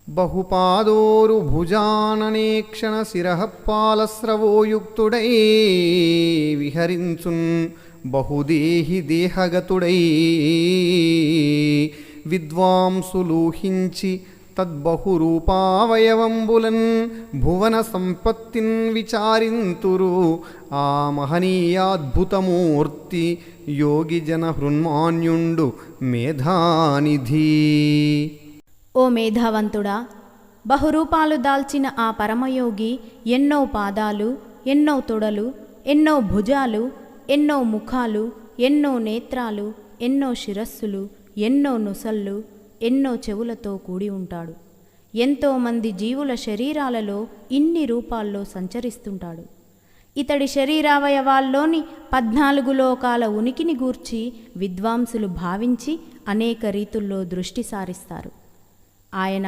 బహుపాదోరుభుజాననేక్షణ శిరః పాలస్రవోయుక్తుడై విహరించున్ బహుదేహి దేహగతుడై విద్వాంసులూహించి తద్బహురూపావయవంబులన్ భువన సంపత్తిన్ విచారింతురు ఆ మహనీయాద్భుతమూర్తి యోగి జన హృన్మాన్యుండు మేధానిధి. ఓ మేధావంతుడా, బహురూపాలు దాల్చిన ఆ పరమయోగి ఎన్నో పాదాలు, ఎన్నో తొడలు, ఎన్నో భుజాలు, ఎన్నో ముఖాలు, ఎన్నో నేత్రాలు, ఎన్నో శిరస్సులు, ఎన్నో నుసళ్ళు, ఎన్నో చెవులతో కూడి ఉంటాడు. ఎంతోమంది జీవుల శరీరాలలో ఇన్ని రూపాల్లో సంచరిస్తుంటాడు. ఇతడి శరీరావయవాల్లోని 14 లోకాల ఉనికిని గూర్చి విద్వాంసులు భావించి అనేక రీతుల్లో దృష్టి సారిస్తారు. ఆయన